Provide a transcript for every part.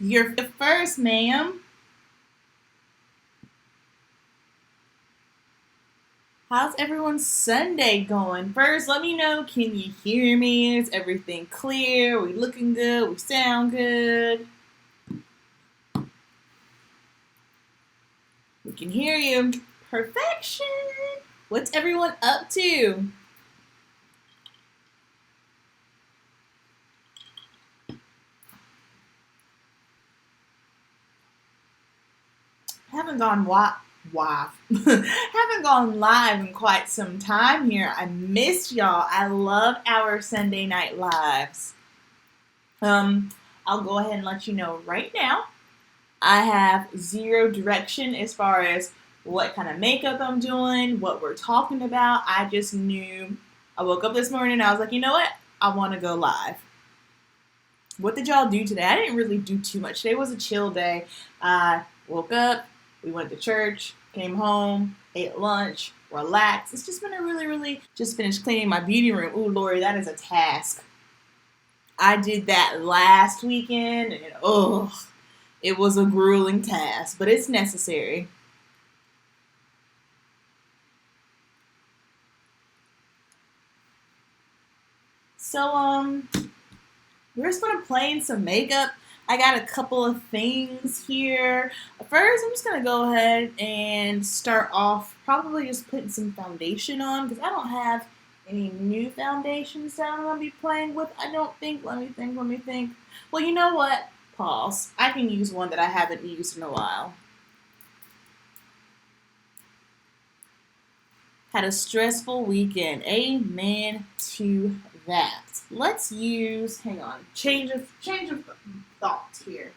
You're the first, ma'am. How's everyone's Sunday going? First, let me know, can you hear me? Is everything clear? We looking good? We sound good? We can hear you. Perfection. What's everyone up to? Haven't gone haven't gone live in quite some time here. I missed y'all. I love our Sunday night lives. I'll go ahead and let you know right now. I have zero direction as far as what kind of makeup I'm doing, what we're talking about. I just knew. I woke up this morning and I was like, you know what? I want to go live. What did y'all do today? I didn't really do too much. Today was a chill day. I woke up, we went to church, came home, ate lunch, relaxed. It's just been a really, just finished cleaning my beauty room. Ooh, Lori, that is a task. I did that last weekend and it was a grueling task, but it's necessary. So, we're just gonna play in some makeup. I got a couple of things here. First, I'm just gonna go ahead and start off probably just putting some foundation on because I don't have any new foundations that I'm gonna be playing with. I don't think. Let me think. Well, you know what? Pause. I can use one that I haven't used in a while. Had a stressful weekend. Amen to that. Let's use, hang on, change of thoughts here.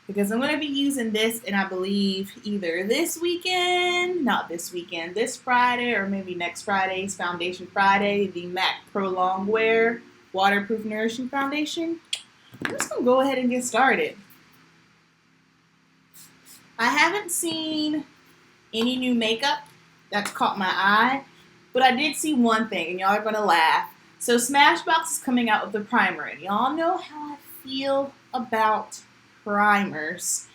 Because I'm going to be using this, and I believe either this weekend, not this weekend, this Friday, or maybe next Friday's Foundation Friday, the MAC Pro Longwear Waterproof Nourishing Foundation. I'm just going to go ahead and get started. I haven't seen any new makeup that's caught my eye, but I did see one thing, and y'all are going to laugh. So Smashbox is coming out with a primer, and y'all know how I feel about primers.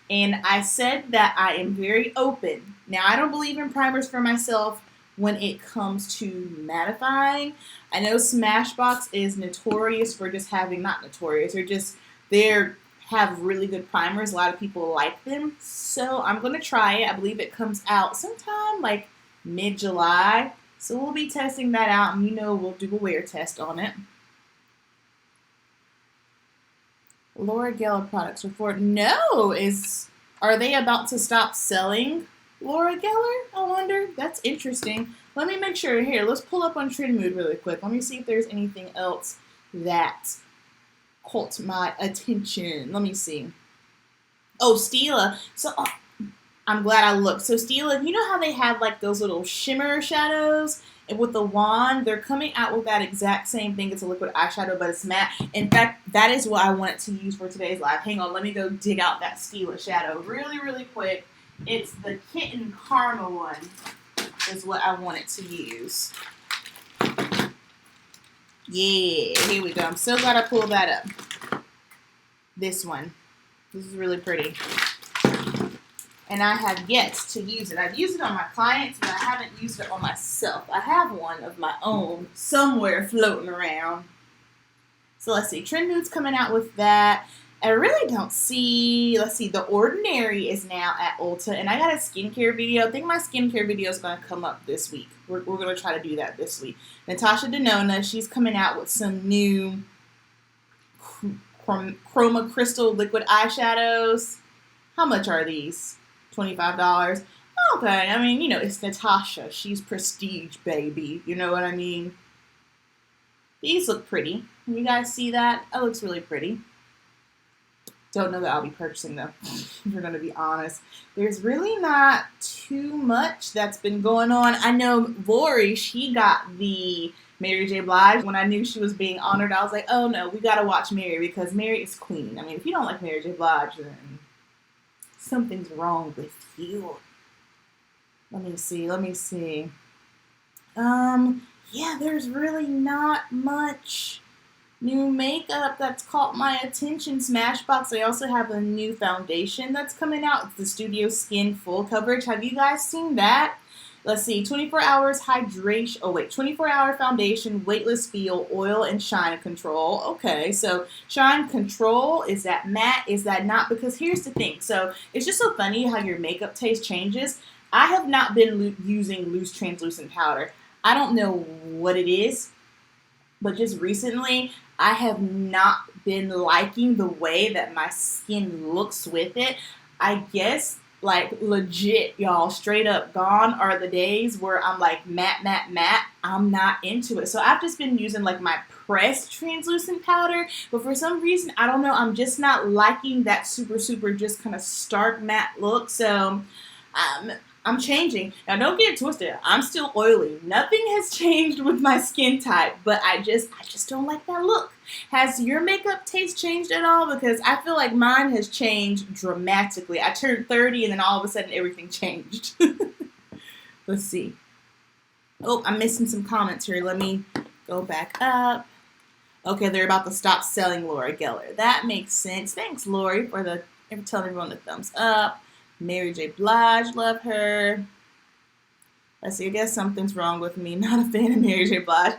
And I said that I am very open. Now, I don't believe in primers for myself when it comes to mattifying. I know Smashbox is notorious for just having, not notorious, they're have really good primers. A lot of people like them. So I'm going to try it. I believe it comes out sometime like mid-July. So we'll be testing that out, and we'll do a wear test on it. Laura Geller products report. No, are they about to stop selling Laura Geller? I wonder. That's interesting. Let me make sure here. Let's pull up on Trend Mood really quick. Let me see if there's anything else that caught my attention. Let me see. Oh, Stila. So I'm glad I looked. So Stila, you know how they have like those little shimmer shadows? And with the wand, they're coming out with that exact same thing. It's a liquid eyeshadow, but it's matte. In fact, that is what I wanted to use for today's live. Hang on, let me go dig out that Stila shadow really quick. It's the Kitten Karma one is what I wanted to use. Yeah, here we go. I'm so glad I pulled that up. This one. This is really pretty. And I have yet to use it. I've used it on my clients, but I haven't used it on myself. I have one of my own somewhere floating around. So let's see. Trend Mood's coming out with that. I really don't see, let's see, The Ordinary is now at Ulta, and I got a skincare video. I think my skincare video is going to come up this week. We're going to try to do that this week. Natasha Denona, she's coming out with some new Chroma Crystal liquid eyeshadows. How much are these? $25. Okay, I mean, it's Natasha. She's prestige, baby. You know what I mean? These look pretty. You guys see that? That looks really pretty. Don't know that I'll be purchasing them, if we're going to be honest. There's really not too much that's been going on. I know Lori, she got the Mary J. Blige. When I knew she was being honored, I was like, oh no, we gotta watch Mary because Mary is queen. I mean, if you don't like Mary J. Blige, then something's wrong with you. Let me see. Yeah, there's really not much new makeup that's caught my attention. Smashbox, they also have a new foundation that's coming out. It's the Studio Skin Full Coverage. Have you guys seen that? Let's see, 24 hours hydration, 24-hour foundation, weightless feel, oil, and shine control. Okay, so shine control, is that matte, is that not? Because here's the thing, so it's just so funny how your makeup taste changes. I have not been using loose translucent powder. I don't know what it is, but just recently, I have not been liking the way that my skin looks with it. I guess, like, legit, y'all, straight up, gone are the days where I'm like, matte, matte, matte. I'm not into it. So I've just been using, like, my pressed translucent powder. But for some reason, I don't know, I'm just not liking that super, super just kind of stark matte look. So I'm changing. Now, don't get it twisted. I'm still oily. Nothing has changed with my skin type, but I just don't like that look. Has your makeup taste changed at all? Because I feel like mine has changed dramatically. I turned 30 and then all of a sudden everything changed. Let's see. Oh, I'm missing some comments here. Let me go back up. Okay, they're about to stop selling Laura Geller. That makes sense. Thanks, Lori, for telling everyone the thumbs up. Mary J. Blige, love her. Let's see, I guess something's wrong with me. Not a fan of Mary J. Blige.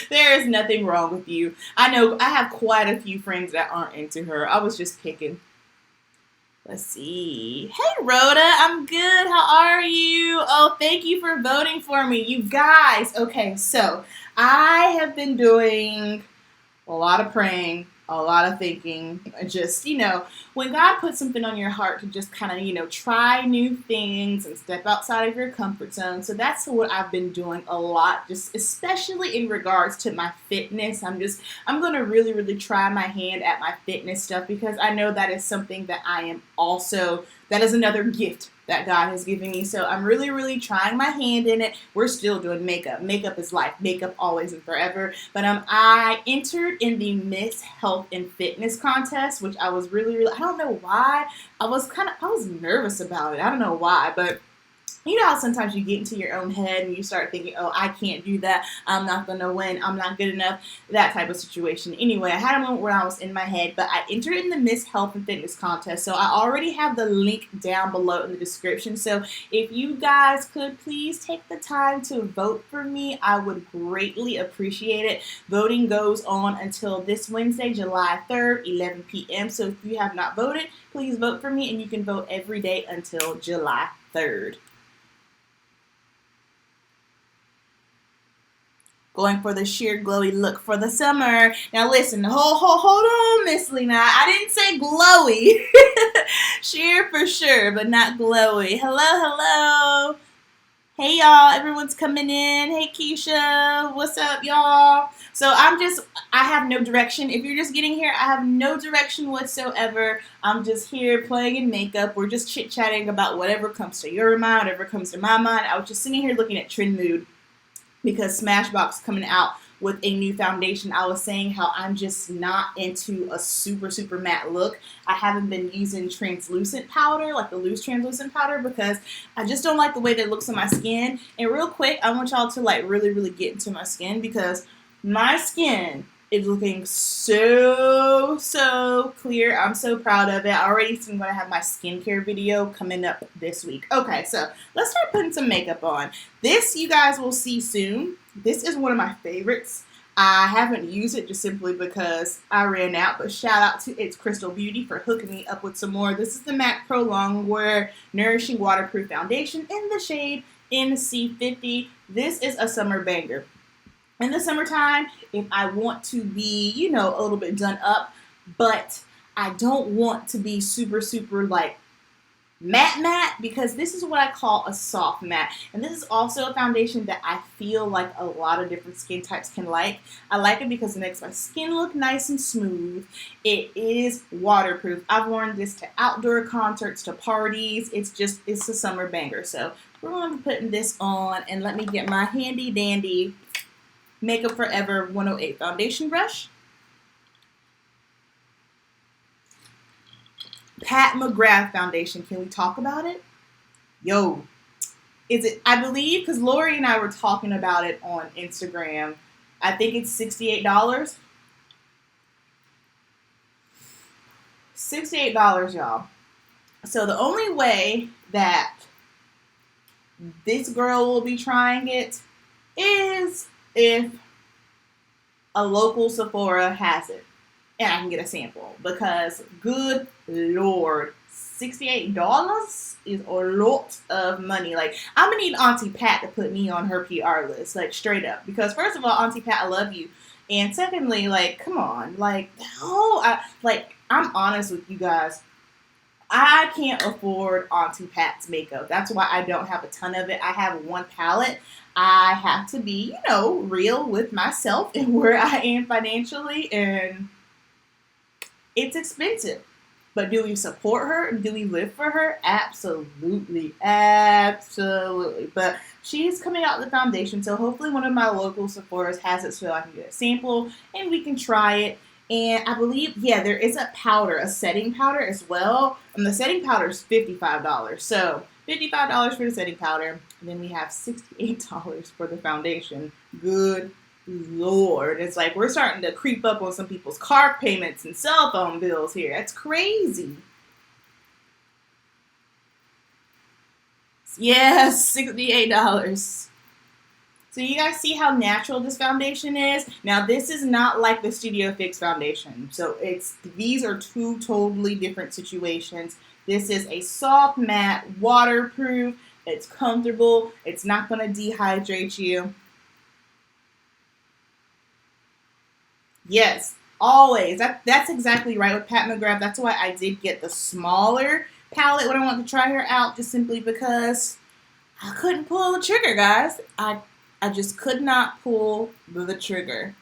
There is nothing wrong with you. I know I have quite a few friends that aren't into her. I was just picking. Let's see. Hey, Rhoda, I'm good. How are you? Oh, thank you for voting for me. You guys. Okay, so I have been doing a lot of praying, a lot of thinking, just, when God puts something on your heart to just kind of, try new things and step outside of your comfort zone. So that's what I've been doing a lot, just especially in regards to my fitness. I'm going to really, really try my hand at my fitness stuff because I know that is something that that is another gift that God has given me. So I'm really, really trying my hand in it. We're still doing makeup. Makeup is life. Makeup always and forever. But I entered in the Miss Health and Fitness contest, which I was really, really, I don't know why. I was nervous about it. I don't know why, but you know how sometimes you get into your own head and you start thinking, oh, I can't do that. I'm not going to win. I'm not good enough. That type of situation. Anyway, I had a moment where I was in my head, but I entered in the Miss Health and Fitness contest. So I already have the link down below in the description. So if you guys could please take the time to vote for me, I would greatly appreciate it. Voting goes on until this Wednesday, July 3rd, 11 p.m. So if you have not voted, please vote for me, and you can vote every day until July 3rd. Going for the sheer glowy look for the summer. Now listen, hold on, Miss Lena. I didn't say glowy. Sheer for sure, but not glowy. Hello. Hey y'all, everyone's coming in. Hey Keisha, what's up y'all? So I have no direction. If you're just getting here, I have no direction whatsoever. I'm just here playing in makeup. We're just chit-chatting about whatever comes to your mind, whatever comes to my mind. I was just sitting here looking at Trend Mood, because Smashbox coming out with a new foundation. I was saying how I'm just not into a super, super matte look. I haven't been using translucent powder, like the loose translucent powder, because I just don't like the way that it looks on my skin. And real quick, I want y'all to like really, really get into my skin, because my skin is looking so, so clear. I'm so proud of it. I already am going to have my skincare video coming up this week. Okay, so let's start putting some makeup on. This you guys will see soon. This is one of my favorites. I haven't used it just simply because I ran out, but shout out to It's Crystal Beauty for hooking me up with some more. This is the MAC Pro Longwear Nourishing Waterproof Foundation in the shade NC50. This is a summer banger. In the summertime, if I want to be, a little bit done up, but I don't want to be super, super, like, matte, because this is what I call a soft matte. And this is also a foundation that I feel like a lot of different skin types can like. I like it because it makes my skin look nice and smooth. It is waterproof. I've worn this to outdoor concerts, to parties. It's a summer banger. So we're going to be putting this on, and let me get my handy dandy Makeup Forever 108 foundation brush. Pat McGrath foundation. Can we talk about it? Yo, is it? I believe, because Lori and I were talking about it on Instagram. I think it's $68. $68, y'all. So the only way that this girl will be trying it is if a local Sephora has it and I can get a sample, because good Lord, $68 is a lot of money. Like, I'm gonna need Auntie Pat to put me on her PR list, like, straight up. Because first of all, Auntie Pat, I love you. And secondly, like, come on, like, no, I'm honest with you guys. I can't afford Auntie Pat's makeup. That's why I don't have a ton of it. I have one palette. I have to be, real with myself and where I am financially, and it's expensive. But do we support her? Do we live for her? Absolutely. Absolutely. But she's coming out with the foundation, so hopefully one of my local Sephora's has it so I can get a sample and we can try it. And I believe, yeah, there is a powder, a setting powder as well. And the setting powder is $55. So $55 for the setting powder. And then we have $68 for the foundation. Good Lord. It's like we're starting to creep up on some people's car payments and cell phone bills here. That's crazy. Yes, $68. So you guys see how natural this foundation is? Now this is not like the Studio Fix foundation. So these are two totally different situations. This is a soft matte, waterproof. It's comfortable. It's not going to dehydrate you. Yes, always. That's exactly right with Pat McGrath. That's why I did get the smaller palette when I wanted to try her out, just simply because I couldn't pull the trigger, guys. I just could not pull the trigger.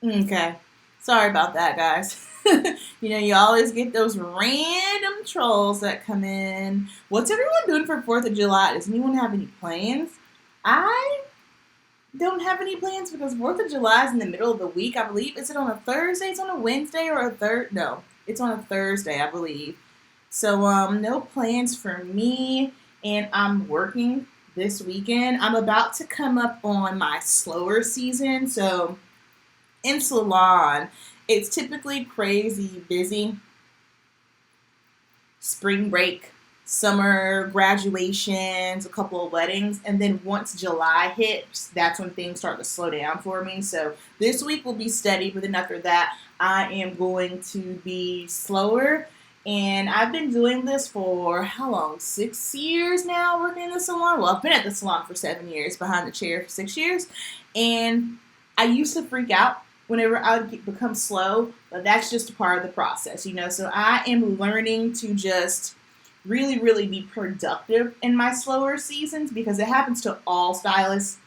Okay. Sorry about that, guys. You always get those random trolls that come in. What's everyone doing for 4th of July? Does anyone have any plans? I don't have any plans because 4th of July is in the middle of the week, I believe. Is it on a Thursday? It's on a Wednesday or a No, it's on a Thursday, I believe. So, no plans for me, and I'm working this weekend. I'm about to come up on my slower season, so in salon, it's typically crazy busy. Spring break, summer graduations, a couple of weddings, and then once July hits, that's when things start to slow down for me. So this week will be steady, but then after that, I am going to be slower. And I've been doing this for how long? 6 years now, working in the salon. Well, I've been at the salon for 7 years, behind the chair for 6 years. And I used to freak out whenever I would become slow, but that's just a part of the process, So I am learning to just really, really be productive in my slower seasons, because it happens to all stylists,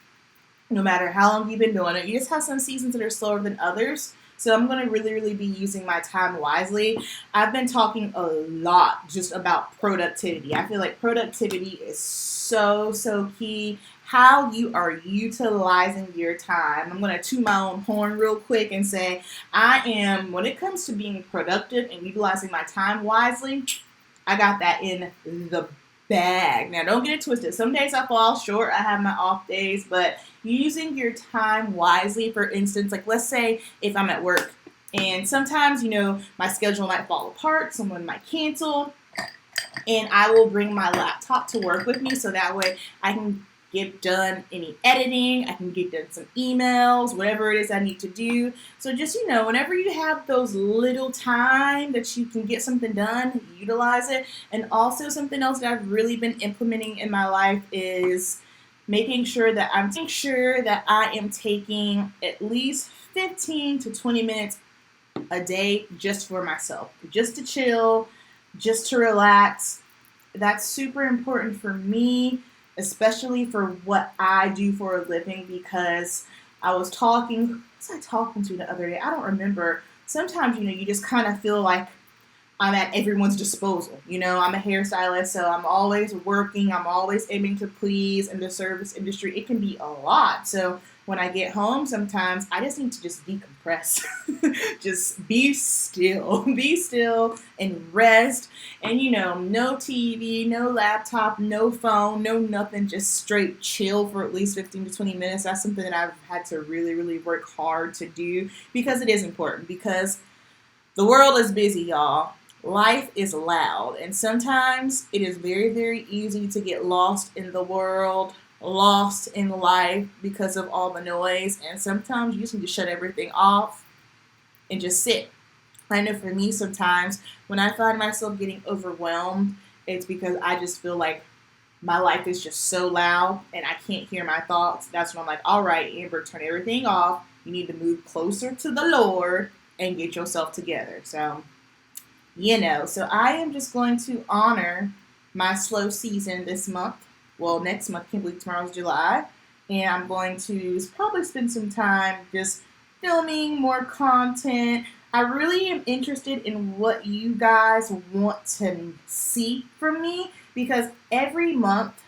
no matter how long you've been doing it. You just have some seasons that are slower than others. So I'm going to really, really be using my time wisely. I've been talking a lot just about productivity. I feel like productivity is so, so key. How you are utilizing your time. I'm going to toot my own horn real quick and say when it comes to being productive and utilizing my time wisely, I got that in the bag. Now, don't get it twisted. Some days I fall short. I have my off days, but using your time wisely, for instance, like let's say if I'm at work and sometimes, my schedule might fall apart. Someone might cancel. and I will bring my laptop to work with me so that way I can get done any editing, I can get done some emails, whatever it is I need to do. So just, whenever you have those little time that you can get something done, utilize it. And also something else that I've really been implementing in my life is making sure that I am taking at least 15 to 20 minutes a day just for myself, just to chill, just to relax. That's super important for me, especially for what I do for a living, because who was I talking to the other day? I don't remember. Sometimes, you just kind of feel like I'm at everyone's disposal. I'm a hairstylist, so I'm always working. I'm always aiming to please in the service industry. It can be a lot. So when I get home, sometimes I just need to just decompress. Just be still. Be still and rest. And, no TV, no laptop, no phone, no nothing. Just straight chill for at least 15 to 20 minutes. That's something that I've had to really, really work hard to do, because it is important. Because the world is busy, y'all. Life is loud, and sometimes it is very, very easy to get lost in the world, lost in life because of all the noise, and sometimes you just need to shut everything off and just sit. I know for me, sometimes when I find myself getting overwhelmed, it's because I just feel like my life is just so loud and I can't hear my thoughts. That's when I'm like, all right, Amber, turn everything off. You need to move closer to the Lord and get yourself together. So I am just going to honor my slow season this month. Well, next month, can't believe tomorrow's July. And I'm going to probably spend some time just filming more content. I really am interested in what you guys want to see from me, because every month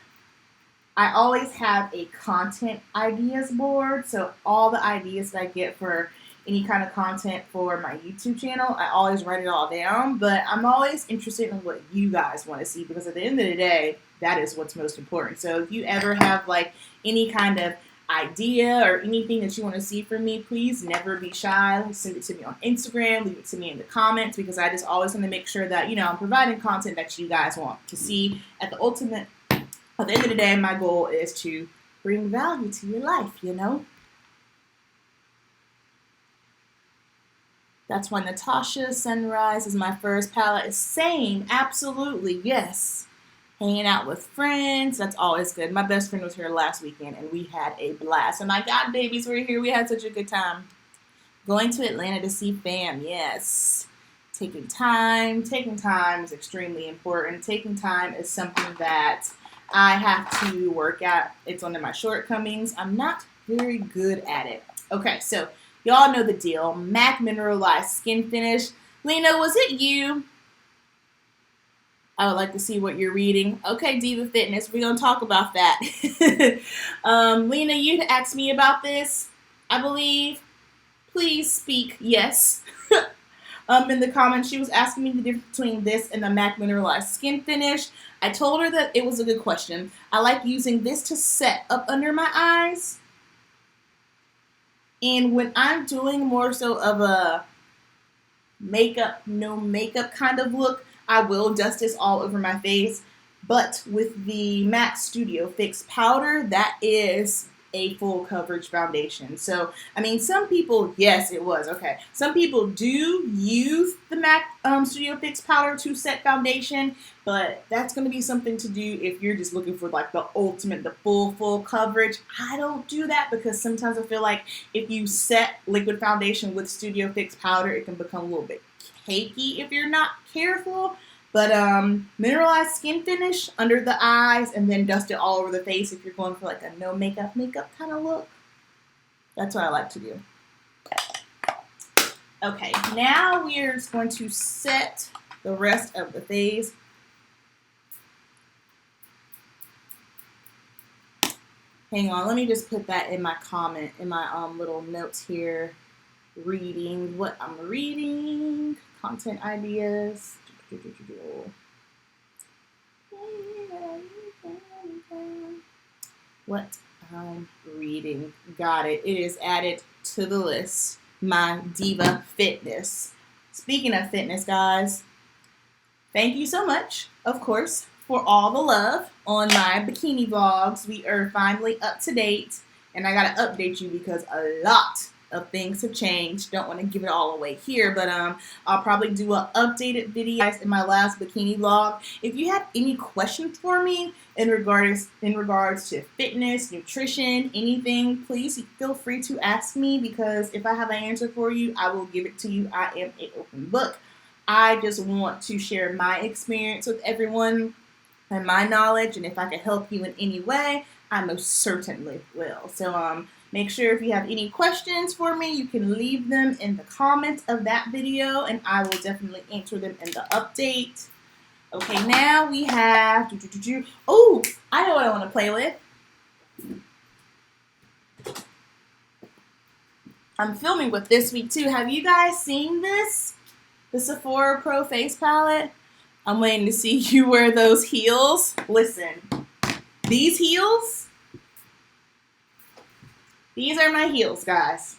I always have a content ideas board. So all the ideas that I get for any kind of content for my YouTube channel, I always write it all down. But I'm always interested in what you guys want to see, because at the end of the day, that is what's most important. So if you ever have any kind of idea or anything that you want to see from me, please never be shy. Send it to me on Instagram, leave it to me in the comments, because I just always want to make sure that I'm providing content that you guys want to see. At the end of the day, my goal is to bring value to your life, That's why Natasha Sunrise is my first palette. Same, absolutely, yes. Hanging out with friends, that's always good. My best friend was here last weekend, and we had a blast. And my god babies were here. We had such a good time. Going to Atlanta to see fam, yes. Taking time is extremely important. Taking time is something that I have to work at. It's one of my shortcomings. I'm not very good at it. Okay, so y'all know the deal. MAC Mineralized Skin Finish. Lena, was it you? I would like to see what you're reading. Okay, Diva Fitness, we're going to talk about that. Lena, you asked me about this, I believe. Please speak yes. In the comments, she was asking me the difference between this and the MAC Mineralized Skin Finish. I told her that it was a good question. I like using this to set up under my eyes. And when I'm doing more so of a no makeup kind of look, I will dust this all over my face. But with the MAC Studio Fix powder, that is a full coverage foundation. So, some people, yes, it was, okay. Some people do use the MAC Studio Fix powder to set foundation, but that's going to be something to do if you're just looking for the ultimate, the full coverage. I don't do that, because sometimes I feel like if you set liquid foundation with Studio Fix powder, it can become a little bit cakey if you're not careful. But mineralized skin finish under the eyes, and then dust it all over the face if you're going for a no makeup kind of look. That's what I like to do. Okay, now we are just going to set the rest of the face. Hang on, let me just put that in my comment, in my little notes here. Reading what I'm reading, content ideas. What I'm reading. Got it. It is added to the list. My Diva Fitness. Speaking of fitness, guys, thank you so much, of course, for all the love on my bikini vlogs. We are finally up to date, and I gotta update you because a lot of things have changed. Don't want to give it all away here, but I'll probably do an updated video in my last bikini vlog. If you have any questions for me in regards to fitness, nutrition, anything, please feel free to ask me, because if I have an answer for you, I will give it to you. I am an open book. I just want to share my experience with everyone and my knowledge, and if I can help you in any way, I most certainly will. So make sure if you have any questions for me, you can leave them in the comments of that video, and I will definitely answer them in the update. Okay, now we have, oh, I know what I want to play with. I'm filming with this week too. Have you guys seen this? The Sephora Pro Face Palette? I'm waiting to see you wear those heels. Listen, these heels, these are my heels, guys,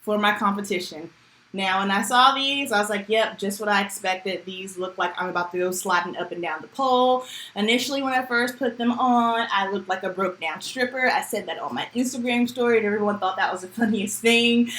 for my competition. Now, when I saw these, I was like, yep, just what I expected. These look like I'm about to go sliding up and down the pole. Initially, when I first put them on, I looked like a broke down stripper. I said that on my Instagram story, and everyone thought that was the funniest thing.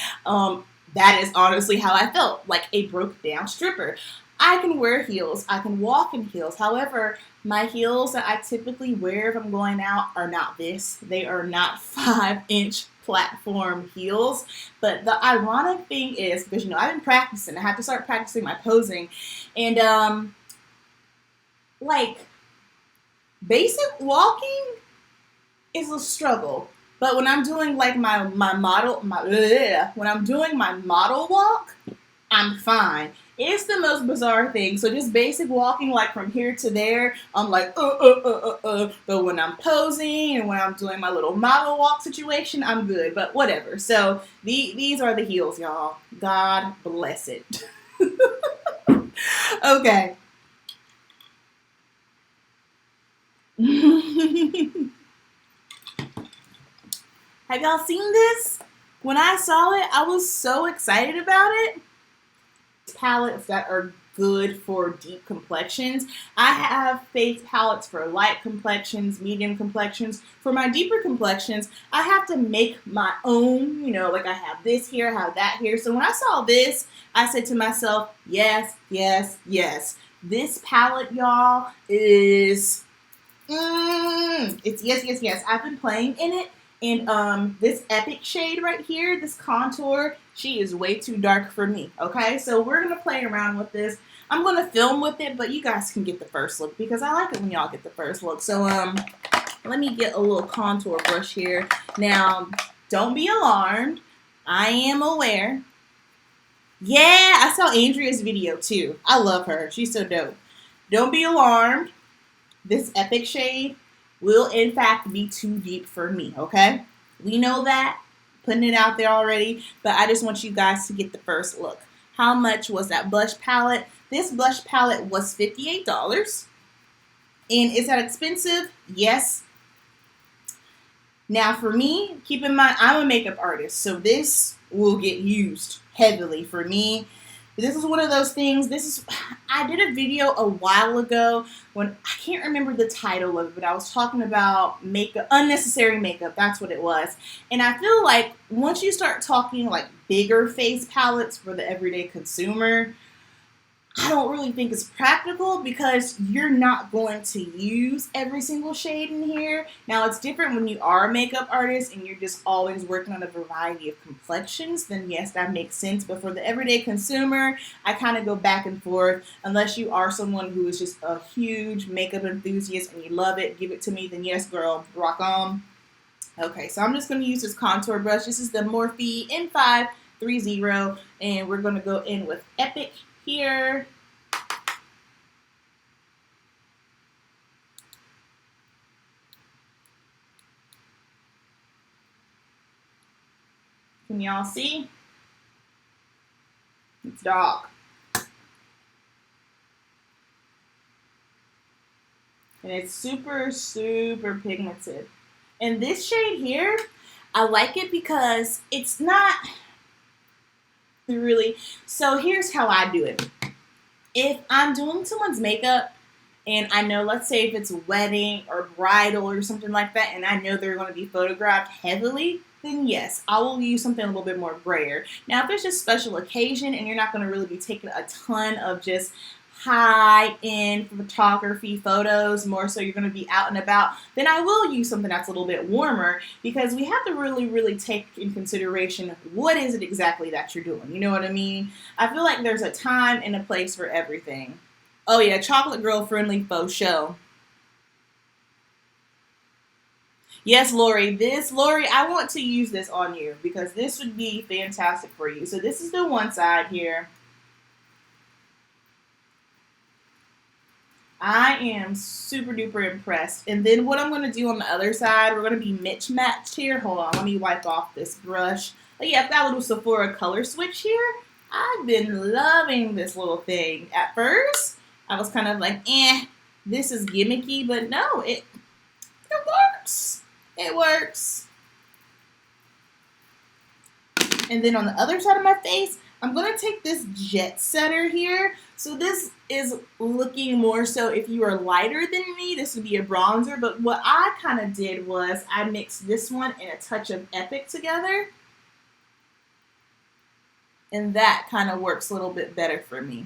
That is honestly how I felt, like a broke down stripper. I can wear heels. I can walk in heels. However, my heels that I typically wear if I'm going out are not this. They are not 5-inch platform heels. But the ironic thing is, because, you know, I've been practicing. I have to start practicing my posing. And, like, basic walking is a struggle. But when I'm doing like when I'm doing my model walk, I'm fine. It's the most bizarre thing. So just basic walking, like from here to there, I'm like, But when I'm posing and when I'm doing my little model walk situation, I'm good. But whatever. So these are the heels, y'all. God bless it. Okay. Have y'all seen this? When I saw it, I was so excited about it. Palettes that are good for deep complexions. I have face palettes for light complexions, medium complexions. For my deeper complexions, I have to make my own, you know, like I have this here, I have that here. So when I saw this, I said to myself, yes, yes, yes. This palette, y'all, is, it's yes, yes, yes. I've been playing in it. And this epic shade right here, this contour, she is way too dark for me, okay? So we're going to play around with this. I'm going to film with it, but you guys can get the first look because I like it when y'all get the first look. So let me get a little contour brush here. Now, don't be alarmed. I am aware. Yeah, I saw Andrea's video too. I love her. She's so dope. Don't be alarmed. This epic shade will in fact be too deep for me, okay? We know that, putting it out there already, but I just want you guys to get the first look. How much was that blush palette? This blush palette was $58. And is that expensive? Yes. Now for me, keep in mind, I'm a makeup artist, so this will get used heavily for me. This is one of those things, I did a video a while ago when, I can't remember the title of it, but I was talking about makeup, unnecessary makeup, that's what it was. And I feel like once you start talking like bigger face palettes for the everyday consumer, I don't really think it's practical because you're not going to use every single shade in here. Now, it's different when you are a makeup artist and you're just always working on a variety of complexions, then yes, that makes sense. But for the everyday consumer, I kind of go back and forth. Unless you are someone who is just a huge makeup enthusiast and you love it, give it to me, then yes, girl, rock on. Okay, so I'm just going to use this contour brush. This is the Morphe N530, and we're going to go in with Epic here. Can y'all see? It's dark. And it's super, super pigmented. And this shade here, I like it because it's not really, so here's how I do it. If I'm doing someone's makeup and I know, let's say if it's a wedding or bridal or something like that, and I know they're going to be photographed heavily, then yes, I will use something a little bit more grayer. Now, if it's just special occasion and you're not going to really be taking a ton of just high-end photography photos, more so you're going to be out and about, then I will use something that's a little bit warmer, because we have to really, really take in consideration what is it exactly that you're doing. You know what I mean? I feel like there's a time and a place for everything. Oh yeah, chocolate girl friendly faux show. Yes, Lori, I want to use this on you because this would be fantastic for you. So this is the one side here. I am super duper impressed. And then what I'm going to do on the other side, we're going to be mismatched here. Hold on, let me wipe off this brush. But yeah, I've got a little Sephora color switch here. I've been loving this little thing. At first, I was kind of like, this is gimmicky, but no, it works. It works. And then on the other side of my face, I'm going to take this Jet Setter here. So this is looking more so, if you are lighter than me, this would be a bronzer. But what I kind of did was I mixed this one and a touch of Epic together. And that kind of works a little bit better for me.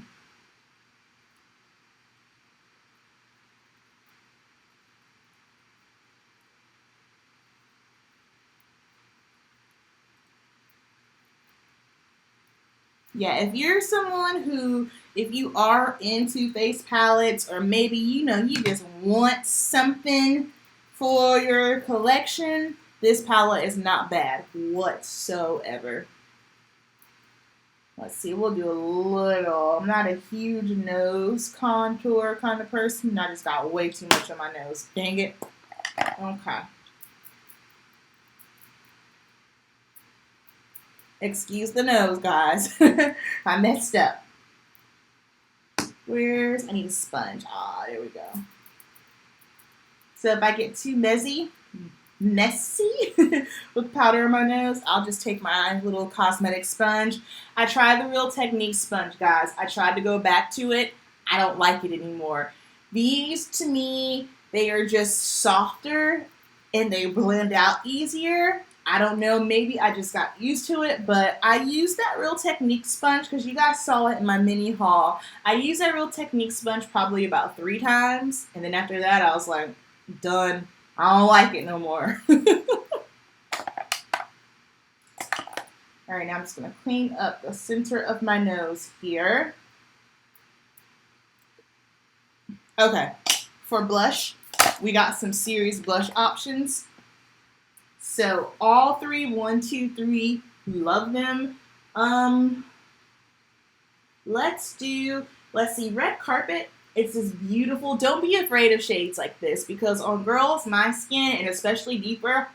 Yeah, if you're someone who, if you are into face palettes, or maybe, you just want something for your collection, this palette is not bad whatsoever. Let's see, we'll do a little. I'm not a huge nose contour kind of person. I just got way too much on my nose. Dang it. Okay. Excuse the nose, guys. I messed up. I need a sponge. There we go. So if I get too messy with powder in my nose, I'll just take my little cosmetic sponge. I tried the Real Technique sponge, guys. I tried to go back to it. I don't like it anymore. These, to me, they are just softer and they blend out easier. I don't know, maybe I just got used to it, but I used that Real Technique sponge because you guys saw it in my mini haul. I used that Real Technique sponge probably about 3 times, and then after that I was like, done. I don't like it no more. Alright, now I'm just going to clean up the center of my nose here. Okay, for blush, we got some serious blush options. So all 3, 1, 2, 3, love them. Let's see, Red Carpet. It's just beautiful. Don't be afraid of shades like this, because on girls, my skin, and especially deeper,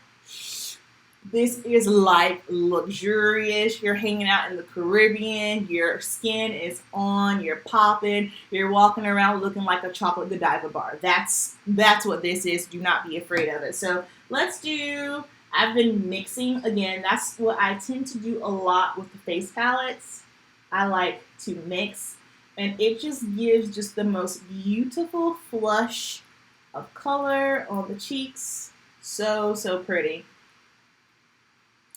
this is like luxurious. You're hanging out in the Caribbean, your skin is on, you're popping, you're walking around looking like a chocolate Godiva bar. That's what this is. Do not be afraid of it. So I've been mixing, again, that's what I tend to do a lot with the face palettes. I like to mix, and it just gives just the most beautiful flush of color on the cheeks. So, so pretty.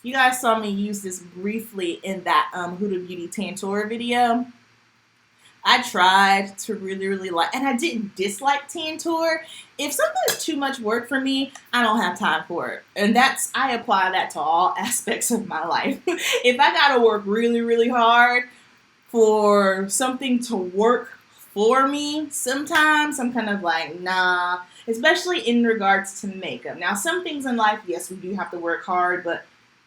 You guys saw me use this briefly in that Huda Beauty Tantour video. I tried to really, really like, and I didn't dislike Tantour. If something is too much work for me, I don't have time for it. And I apply that to all aspects of my life. If I gotta work really, really hard for something to work for me, sometimes I'm kind of like, nah, especially in regards to makeup. Now, some things in life, yes, we do have to work hard, but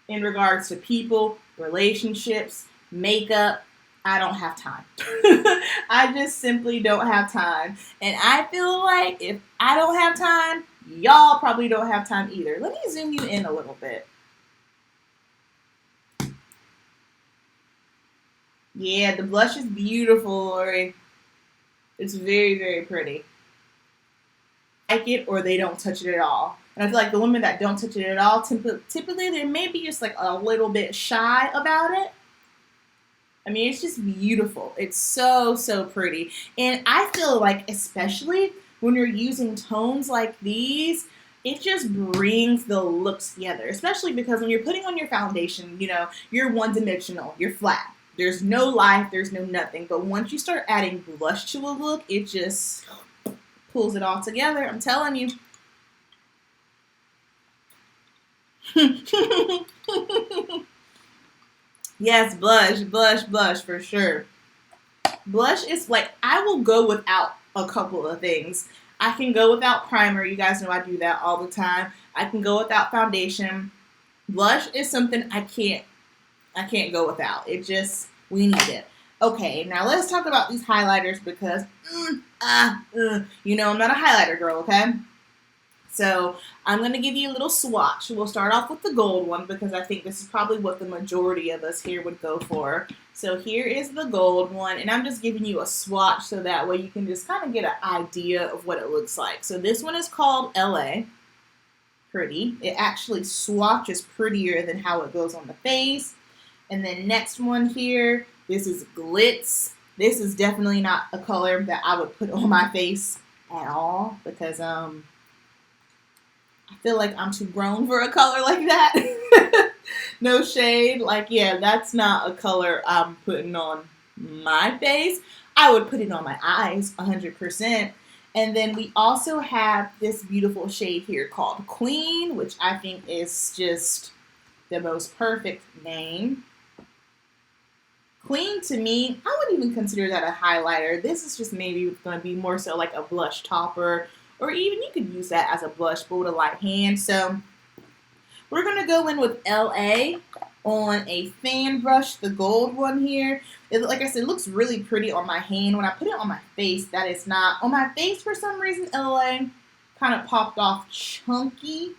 in regards to people, relationships, makeup, I don't have time. I just simply don't have time. And I feel like if I don't have time, y'all probably don't have time either. Let me zoom you in a little bit. Yeah, the blush is beautiful, Lori. It's very, very pretty. Like it, or they don't touch it at all. And I feel like the women that don't touch it at all, typically they may be just like a little bit shy about it. I mean, it's just beautiful. It's so, so pretty. And I feel like, especially when you're using tones like these, it just brings the looks together. Especially because when you're putting on your foundation, you know, you're one-dimensional. You're flat. There's no life. There's no nothing. But once you start adding blush to a look, it just pulls it all together. I'm telling you. Yes, blush, blush, blush for sure. Blush is like, I will go without a couple of things. I can go without primer. You guys know I do that all the time. I can go without foundation. Blush is something I can't go without. It just, we need it. Okay, now let's talk about these highlighters because, you know, I'm not a highlighter girl, okay? So I'm going to give you a little swatch. We'll start off with the gold one because I think this is probably what the majority of us here would go for. So here is the gold one, and I'm just giving you a swatch so that way you can just kind of get an idea of what it looks like. So this one is called LA. Pretty. It actually swatches prettier than how it goes on the face. And then next one here, this is Glitz. This is definitely not a color that I would put on my face at all because I feel like I'm too grown for a color like that. No shade. Like, yeah, that's not a color I'm putting on my face. I would put it on my eyes 100%. And then we also have this beautiful shade here called Queen, which I think is just the most perfect name. Queen, to me, I wouldn't even consider that a highlighter. This is just maybe going to be more so like a blush topper, or even you could use that as a blush, but with a light hand. So we're going to go in with LA on a fan brush, the gold one here. It, like I said, it looks really pretty on my hand. When I put it on my face, that is not. On my face, for some reason, LA kind of popped off chunky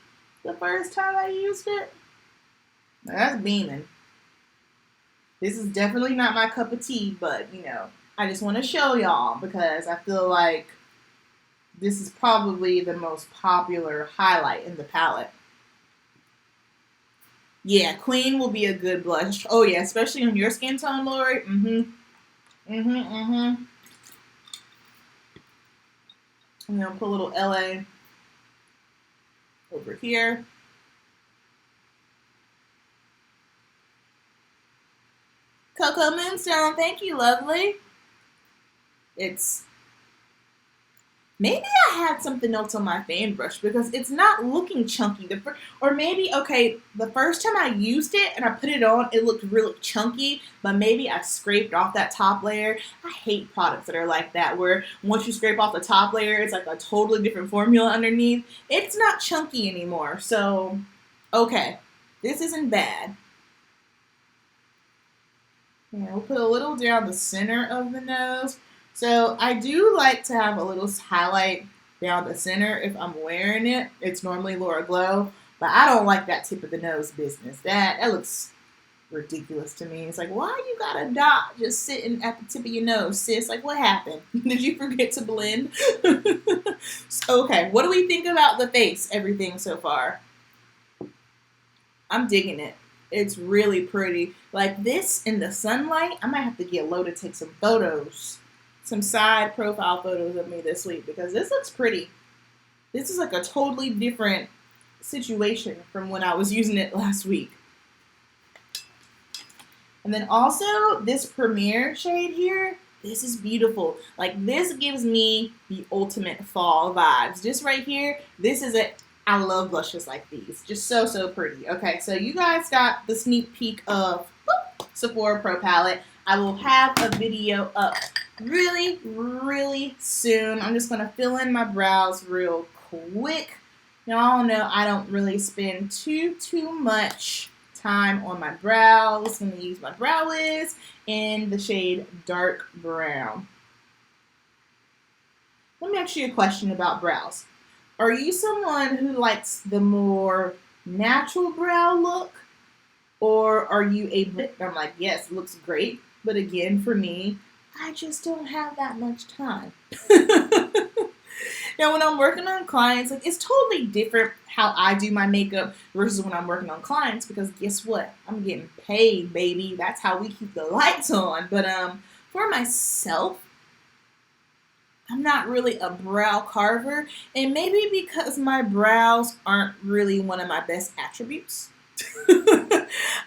the first time I used it. Now, that's beaming. This is definitely not my cup of tea, but, you know, I just want to show y'all because I feel like this is probably the most popular highlight in the palette. Yeah, Queen will be a good blush. Oh, yeah, especially on your skin tone, Lori. I'm going to put a little LA over here. Coco Moonstone, thank you, lovely. It's, maybe I had something else on my fan brush because it's not looking chunky. Or maybe, okay, the first time I used it and I put it on, it looked really chunky, but maybe I scraped off that top layer. I hate products that are like that, where once you scrape off the top layer, it's like a totally different formula underneath. It's not chunky anymore, so, okay, this isn't bad. Yeah, we'll put a little down the center of the nose. So I do like to have a little highlight down the center if I'm wearing it. It's normally Laura Glow, but I don't like that tip of the nose business. That looks ridiculous to me. It's like, why you got a dot just sitting at the tip of your nose, sis? Like, what happened? Did you forget to blend? So, okay, what do we think about the face? Everything so far? I'm digging it. It's really pretty. Like this in the sunlight, I might have to get Lo to take some photos. Some side profile photos of me this week because this looks pretty. This is like a totally different situation from when I was using it last week. And then also this Premier shade here, this is beautiful. Like this gives me the ultimate fall vibes. Just right here, this is it. I love blushes like these. Just so, so pretty. Okay, so you guys got the sneak peek of Sephora Pro palette. I will have a video up really, really soon. I'm just going to fill in my brows real quick. Y'all know I don't really spend too much time on my brows. I'm going to use my Brow Wiz in the shade Dark Brown. Let me ask you a question about brows. Are you someone who likes the more natural brow look? Or are you I'm like, yes, it looks great. But again, for me, I just don't have that much time. Now, when I'm working on clients, like it's totally different how I do my makeup versus when I'm working on clients because guess what? I'm getting paid, baby. That's how we keep the lights on. But for myself, I'm not really a brow carver, and maybe because my brows aren't really one of my best attributes.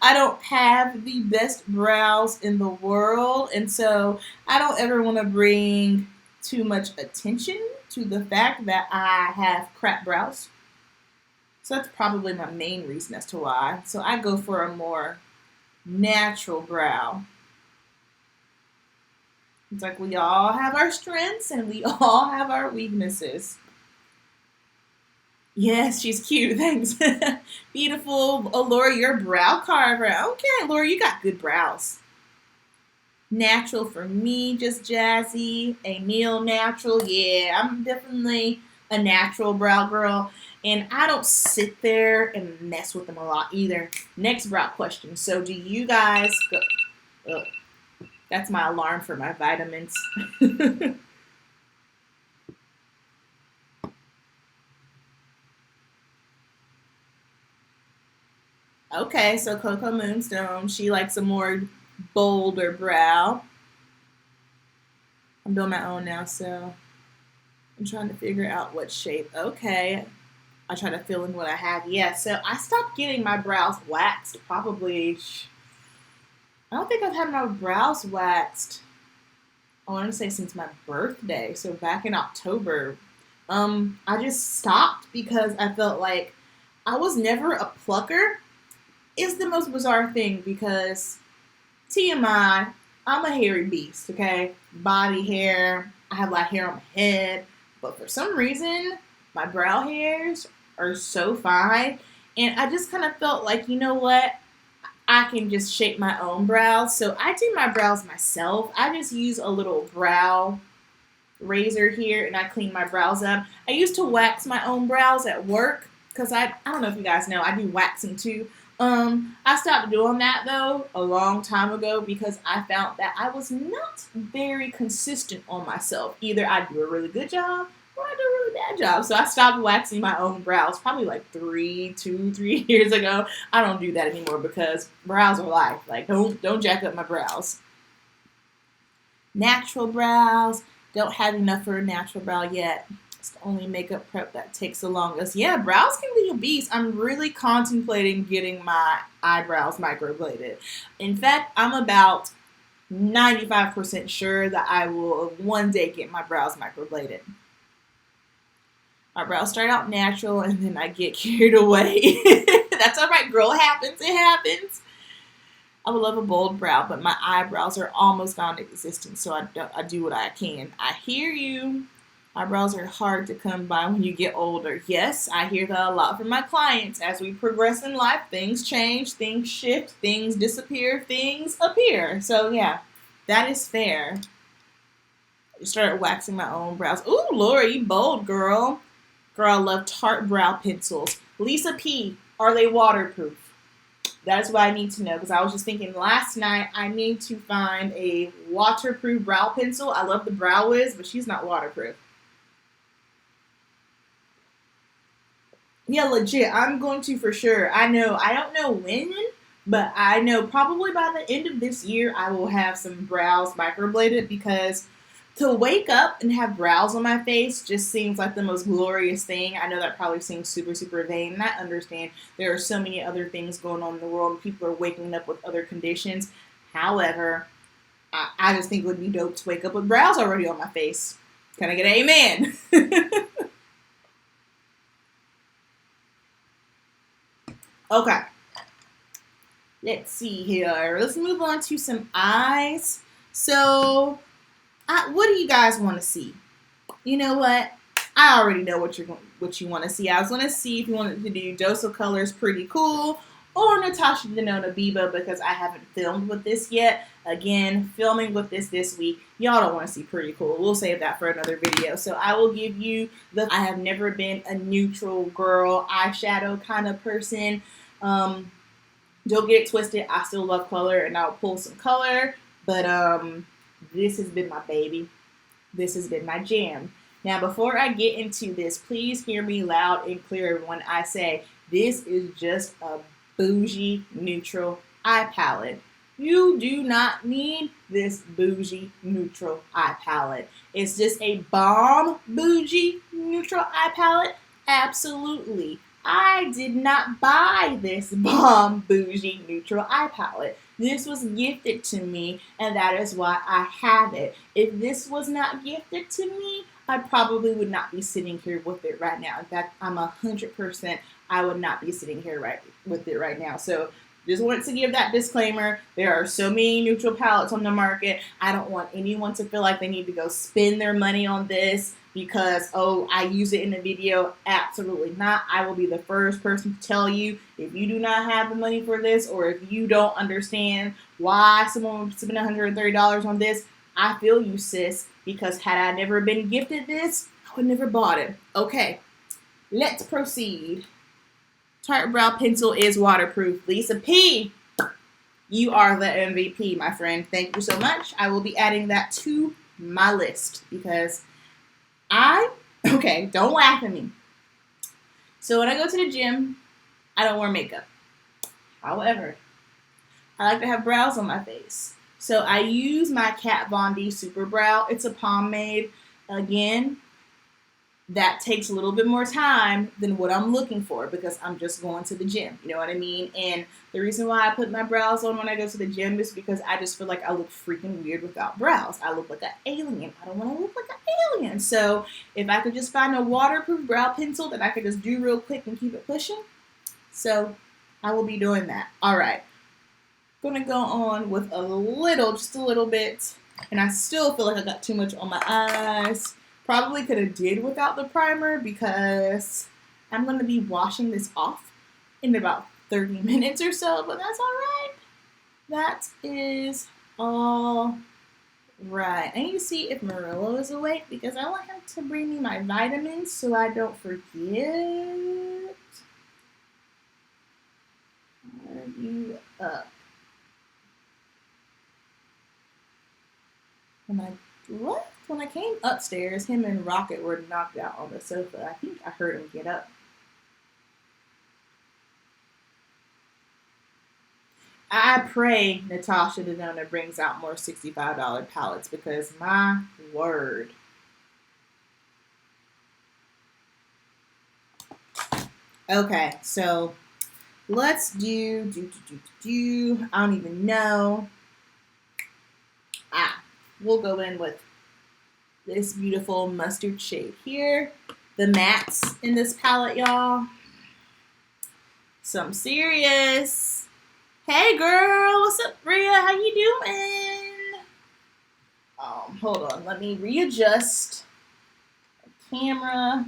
I don't have the best brows in the world, and so I don't ever want to bring too much attention to the fact that I have crap brows. So that's probably my main reason as to why. So I go for a more natural brow. It's like we all have our strengths and we all have our weaknesses. Yes, she's cute. Thanks. Beautiful. Oh, Laura, you're a brow carver. Okay, Laura, you got good brows. Natural for me, just jazzy. A Neil natural. Yeah, I'm definitely a natural brow girl. And I don't sit there and mess with them a lot either. Next brow question. So do you guys go... Ugh. That's my alarm for my vitamins. Okay, so Coco Moonstone, she likes a more bolder brow. I'm doing my own now, so I'm trying to figure out what shape. Okay, I try to fill in what I have. Yeah, so I stopped getting my brows waxed probably. I don't think I've had my brows waxed. I want to say since my birthday, so back in October. I just stopped because I felt like I was never a plucker. It's the most bizarre thing because TMI, I'm a hairy beast, okay? Body hair, I have a lot of hair on my head, but for some reason, my brow hairs are so fine, and I just kind of felt like, you know what? I can just shape my own brows, so I do my brows myself. I just use a little brow razor here, and I clean my brows up. I used to wax my own brows at work, because I don't know if you guys know, I do waxing too. I stopped doing that though a long time ago because I found that I was not very consistent on myself. Either I do a really good job or I do a really bad job. So I stopped waxing my own brows probably like 3 years ago. I don't do that anymore because brows are life. Like don't jack up my brows. Natural brows. Don't have enough for a natural brow yet. It's the only makeup prep that takes the longest. Yeah, brows can be a beast. I'm really contemplating getting my eyebrows microbladed. In fact, I'm about 95% sure that I will one day get my brows microbladed. My brows start out natural and then I get carried away. That's all right, girl. It happens. It happens. I would love a bold brow, but my eyebrows are almost non-existent, so I do what I can. I hear you. Eyebrows are hard to come by when you get older. Yes, I hear that a lot from my clients. As we progress in life, things change, things shift, things disappear, things appear. So yeah, that is fair. I started waxing my own brows. Ooh, Laura, you bold, girl. Girl, I love Tarte brow pencils. Lisa P, are they waterproof? That's what I need to know because I was just thinking last night I need to find a waterproof brow pencil. I love the Brow Wiz, but she's not waterproof. Yeah, legit. I'm going to for sure. I don't know when, but I know probably by the end of this year I will have some brows microbladed because to wake up and have brows on my face just seems like the most glorious thing. I know that probably seems super, super vain, and I understand there are so many other things going on in the world and people are waking up with other conditions. However, I just think it would be dope to wake up with brows already on my face. Can I get an amen? Okay, let's see here. Let's move on to some eyes. So, what do you guys want to see? You know what? I already know what you want to see. I was going to see if you wanted to do Dose of Colors Pretty Cool or Natasha Denona Biba because I haven't filmed with this yet. Again, filming with this week. Y'all don't want to see Pretty Cool. We'll save that for another video. So I will give you I have never been a neutral girl eyeshadow kind of person. Don't get it twisted. I still love color and I'll pull some color. But this has been my baby. This has been my jam. Now, before I get into this, please hear me loud and clear when I say this is just a bougie neutral eye palette. You do not need this bougie neutral eye palette. Is this a bomb bougie neutral eye palette? Absolutely. I did not buy this bomb bougie neutral eye palette. This was gifted to me, and that is why I have it. If this was not gifted to me, I probably would not be sitting here with it right now. In fact, I'm 100% I would not be sitting here with it right now. So just want to give that disclaimer. There are so many neutral palettes on the market. I don't want anyone to feel like they need to go spend their money on this because, oh, I use it in a video. Absolutely not. I will be the first person to tell you if you do not have the money for this, or if you don't understand why someone would spend $130 on this, I feel you, sis, because had I never been gifted this, I would never bought it. Okay, let's proceed. Tarte Brow Pencil is waterproof. Lisa P, you are the MVP, my friend. Thank you so much. I will be adding that to my list because okay, don't laugh at me. So when I go to the gym, I don't wear makeup. However, I like to have brows on my face. So I use my Kat Von D Super Brow. It's a pomade. Again, that takes a little bit more time than what I'm looking for because I'm just going to the gym. You know what I mean? And the reason why I put my brows on when I go to the gym is because I just feel like I look freaking weird without brows. I look like an alien. I don't want to look like an alien. So if I could just find a waterproof brow pencil that I could just do real quick and keep it pushing, so I will be doing that. All right. Going to go on with just a little bit, and I still feel like I got too much on my eyes. Probably could have did without the primer because I'm going to be washing this off in about 30 minutes or so, but that's all right. That is all right. I need to see if Murillo is awake because I want him to bring me my vitamins so I don't forget. Are you up? When I came upstairs, him and Rocket were knocked out on the sofa. I think I heard him get up. I pray Natasha Denona brings out more $65 palettes because my word. Okay, so let's do. I don't even know. We'll go in with this beautiful mustard shade here. The mattes in this palette, y'all. Some serious. Hey, girl. What's up, Bria? How you doing? Hold on. Let me readjust the camera.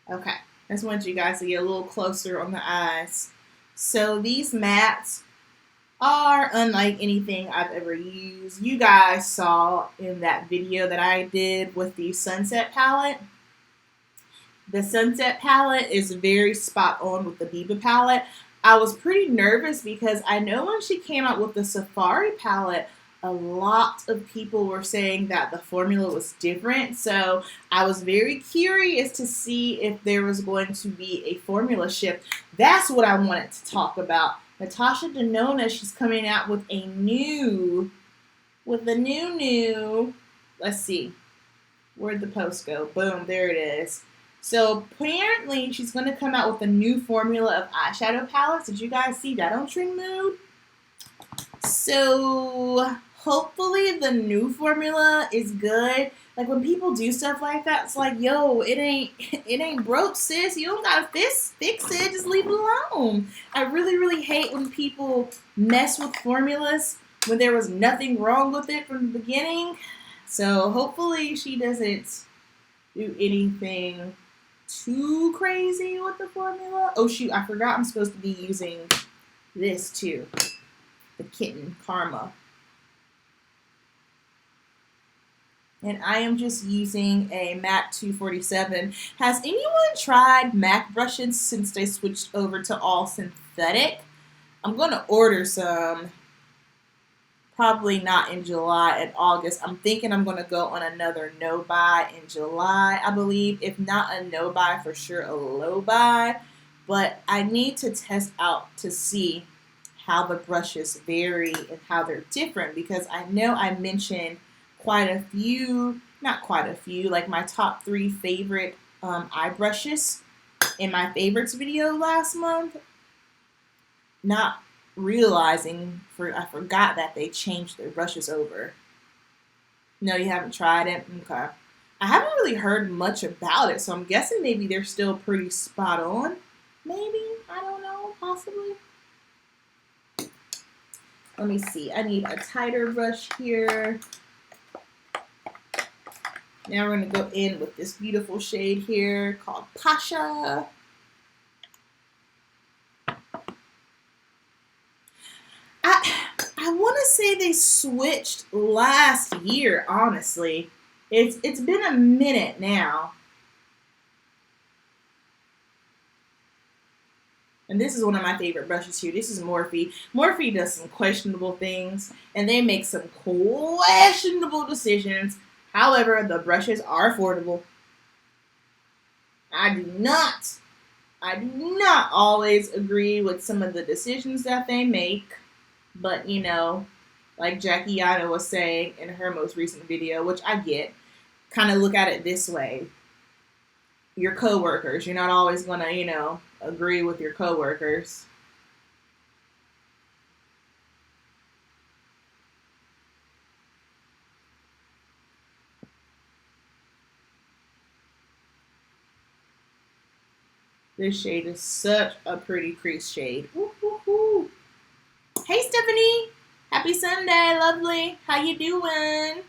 Okay, I just wanted you guys to get a little closer on the eyes. So these mattes are unlike anything I've ever used. You guys saw in that video that I did with the Sunset palette. The Sunset palette is very spot on with the Biba palette. I was pretty nervous because I know when she came out with the Safari palette, a lot of people were saying that the formula was different. So I was very curious to see if there was going to be a formula shift. That's what I wanted to talk about. Natasha Denona, she's coming out with a new, let's see, where'd the post go? Boom, there it is. So apparently she's going to come out with a new formula of eyeshadow palettes. Did you guys see that on Trend Mood? So hopefully the new formula is good. Like when people do stuff like that, it's like, yo, it ain't broke, sis. You don't gotta fix it. Just leave it alone. I really hate when people mess with formulas when there was nothing wrong with it from the beginning. So hopefully she doesn't do anything too crazy with the formula. Oh shoot, I forgot I'm supposed to be using this too, the Kitten Karma. And I am just using a MAC 247. Has anyone tried MAC brushes since they switched over to all synthetic? I'm going to order some. Probably not in July and August. I'm thinking I'm going to go on another no-buy in July, I believe. If not a no-buy, for sure a low-buy. But I need to test out to see how the brushes vary and how they're different. Because I know I mentioned quite a few, not quite a few, like my top 3 favorite eye brushes in my favorites video last month. Not realizing, I forgot that they changed their brushes over. No, you haven't tried it? Okay. I haven't really heard much about it, so I'm guessing maybe they're still pretty spot on. Maybe? I don't know. Possibly. Let me see. I need a tighter brush here. Now we're going to go in with this beautiful shade here called Pasha. I want to say they switched last year, honestly. It's been a minute now. And this is one of my favorite brushes here. This is Morphe. Morphe does some questionable things, and they make some questionable decisions. However, the brushes are affordable. I do not always agree with some of the decisions that they make. But, you know, like Jackie Yana was saying in her most recent video, which I get, kind of look at it this way. Your coworkers, you're not always going to, you know, agree with your coworkers. This shade is such a pretty crease shade. Woo, woo, woo. Hey, Stephanie. Happy Sunday, lovely. How you doing?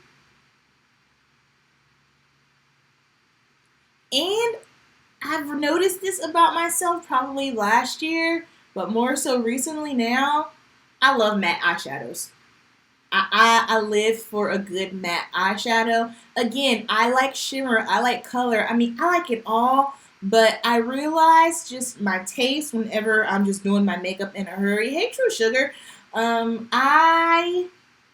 And I've noticed this about myself probably last year, but more so recently now. I love matte eyeshadows. I live for a good matte eyeshadow. Again, I like shimmer. I like color. I mean, I like it all. But I realize just my taste whenever I'm just doing my makeup in a hurry. Hey, True Sugar. I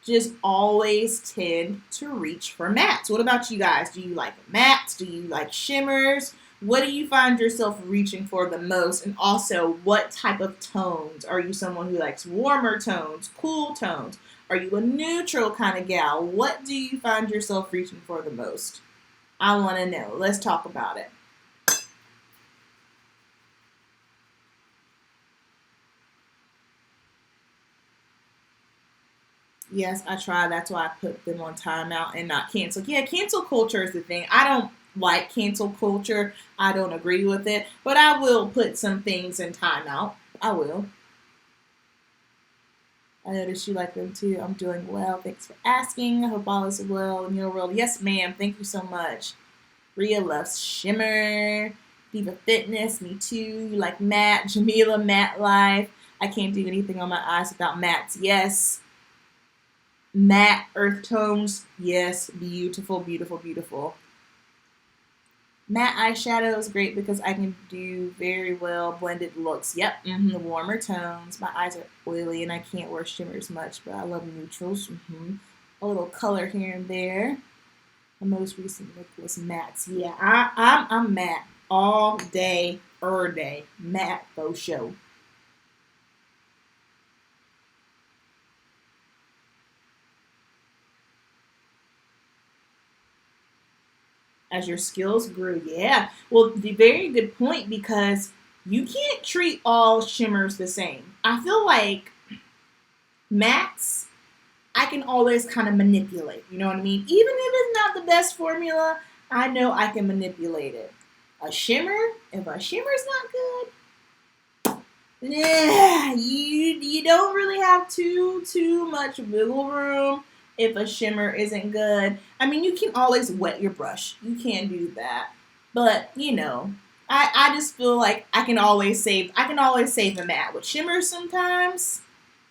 just always tend to reach for mattes. What about you guys? Do you like mattes? Do you like shimmers? What do you find yourself reaching for the most? And also, what type of tones? Are you someone who likes warmer tones, cool tones? Are you a neutral kind of gal? What do you find yourself reaching for the most? I want to know. Let's talk about it. Yes, I try. That's why I put them on timeout and not cancel. Yeah, cancel culture is the thing. I don't like cancel culture. I don't agree with it. But I will put some things in timeout. I will. I noticed you like them too. I'm doing well. Thanks for asking. I hope all is well in your world. Yes, ma'am. Thank you so much. Rhea loves shimmer. Diva Fitness. Me too. You like matte. Jamila, matte life. I can't do anything on my eyes without mattes. Yes. Matte earth tones, yes, beautiful, beautiful, beautiful. Matte eyeshadow is great because I can do very well blended looks. Yep, the warmer tones. My eyes are oily and I can't wear shimmers much, but I love neutrals. A little color here and there. My most recent look was mattes. Yeah, I'm matte all day, day. Matte faux show. As your skills grew. Yeah. Well, the very good point, because you can't treat all shimmers the same. I feel like mattes, I can always kind of manipulate. You know what I mean? Even if it's not the best formula, I know I can manipulate it. A shimmer, if a shimmer's not good, you don't really have too much wiggle room. If a shimmer isn't good, I mean, you can always wet your brush. You can do that. But, you know, I just feel like I can always save a matte. With shimmer sometimes,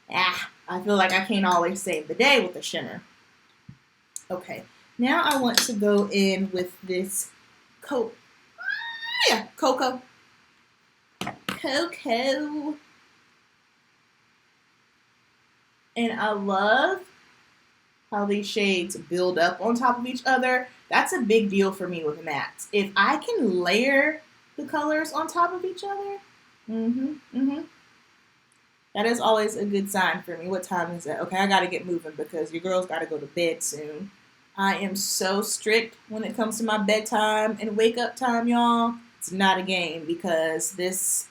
I feel like I can't always save the day with a shimmer. Okay, now I want to go in with this cocoa. And I love how these shades build up on top of each other. That's a big deal for me with mattes. If I can layer the colors on top of each other, that is always a good sign for me. What time is it? Okay, I gotta get moving because your girl's gotta go to bed soon. I am so strict when it comes to my bedtime and wake up time, y'all. It's not a game because this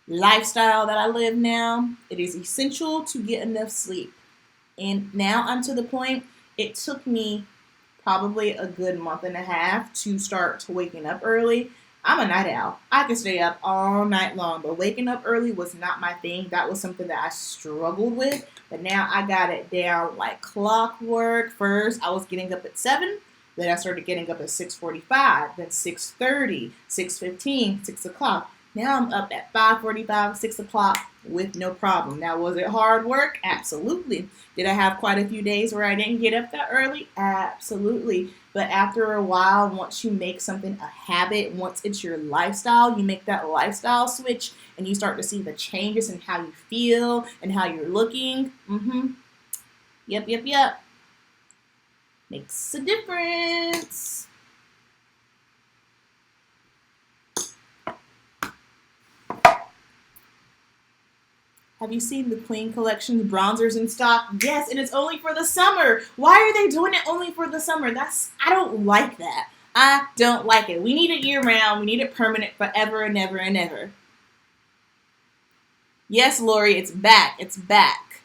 lifestyle that I live now, it is essential to get enough sleep. And now I'm to the point, it took me probably a good month and a half to start waking up early. I'm a night owl. I can stay up all night long, but waking up early was not my thing. That was something that I struggled with, but now I got it down like clockwork. First, I was getting up at 7. Then I started getting up at 6:45, then 6:30, 6:15, 6 o'clock. Now I'm up at 5:45, 6 o'clock with no problem. Now, was it hard work? Absolutely. Did I have quite a few days where I didn't get up that early? Absolutely. But after a while, once you make something a habit, once it's your lifestyle, you make that lifestyle switch and you start to see the changes in how you feel and how you're looking. Yep. Makes a difference. Have you seen the Queen Collection bronzers in stock? Yes, and it's only for the summer. Why are they doing it only for the summer? I don't like that. I don't like it. We need it year round. We need it permanent forever and ever and ever. Yes, Lori, it's back. It's back.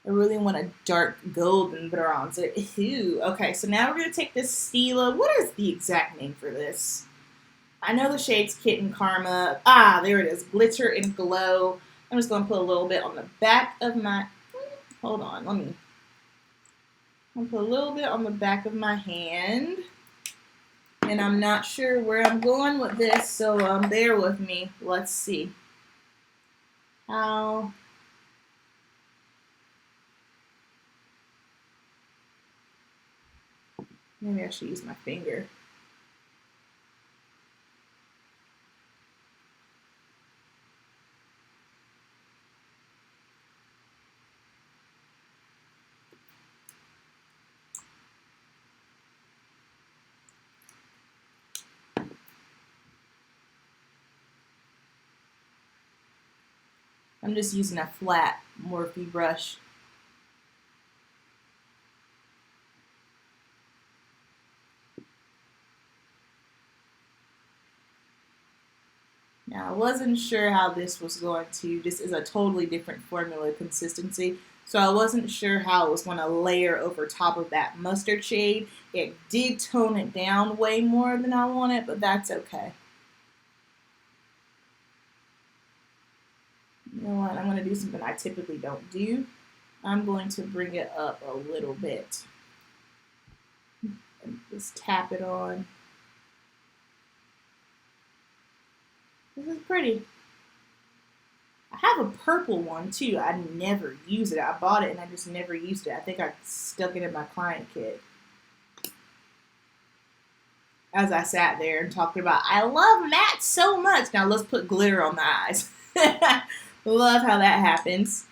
I really want a dark golden bronzer. Ew. Okay, so now we're going to take this Stila. What is the exact name for this? I know the shades Kit and Karma. There it is. Glitter and Glow. I'm just going to put a little bit on the back of my... Hold on. I'm going to put a little bit on the back of my hand. And I'm not sure where I'm going with this, so bear with me. Let's see. How... Maybe I should use my finger. I'm just using a flat Morphe brush. Now, I wasn't sure how this was going to, this is a totally different formula consistency, so I wasn't sure how it was going to layer over top of that mustard shade. It did tone it down way more than I wanted, but that's okay. You know what, I'm going to do something I typically don't do. I'm going to bring it up a little bit. And just tap it on. This is pretty. I have a purple one too. I never use it. I bought it and I just never used it. I think I stuck it in my client kit. As I sat there and talked about, I love matte so much. Now let's put glitter on the eyes. Love how that happens.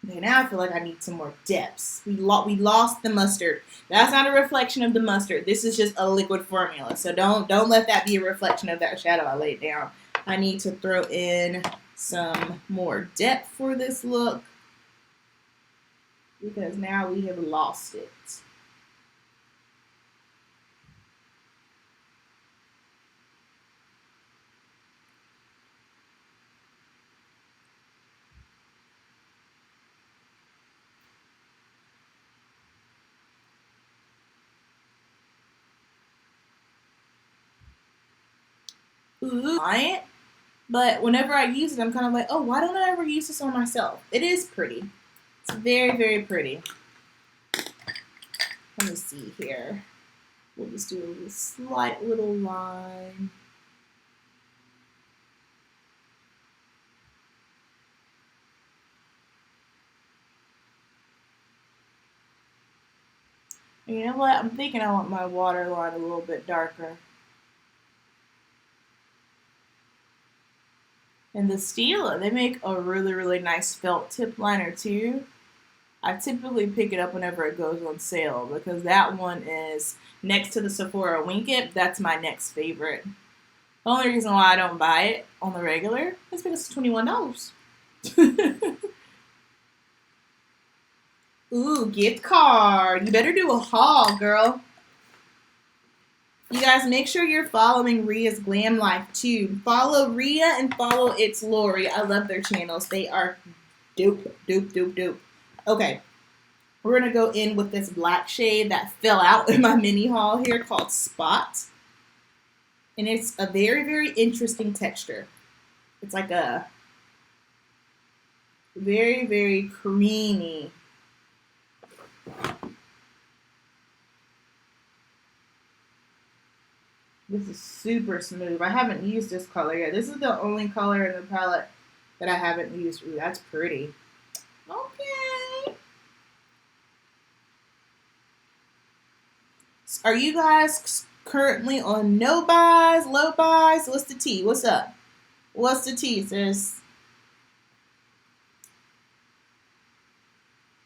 Okay, now I feel like I need some more depths. We lost the mustard. That's not a reflection of the mustard. This is just a liquid formula. So don't let that be a reflection of that shadow I laid down. I need to throw in some more depth for this look because now we have lost it. Client, but whenever I use it, I'm kind of like, oh, why don't I ever use this on myself? It is pretty. It's very, very pretty. Let me see here. We'll just do a slight little line. And you know what? I'm thinking I want my waterline a little bit darker. And the Stila, they make a really, really nice felt tip liner too. I typically pick it up whenever it goes on sale because that one is next to the Sephora Wink It. That's my next favorite. The only reason why I don't buy it on the regular is because it's $21. Ooh, gift card. You better do a haul, girl. You guys, make sure you're following Rhea's Glam Life too. Follow Rhea and follow It's Lori. I love their channels. They are dope, dope, dope, dope. Okay, we're going to go in with this black shade that fell out in my mini haul here called Spot. And it's a very, very interesting texture. It's like a very, very creamy. This is super smooth. I haven't used this color yet. This is the only color in the palette that I haven't used. Ooh, that's pretty. Okay. Are you guys currently on no buys, low buys? What's the tea? What's up? What's the tea, sis?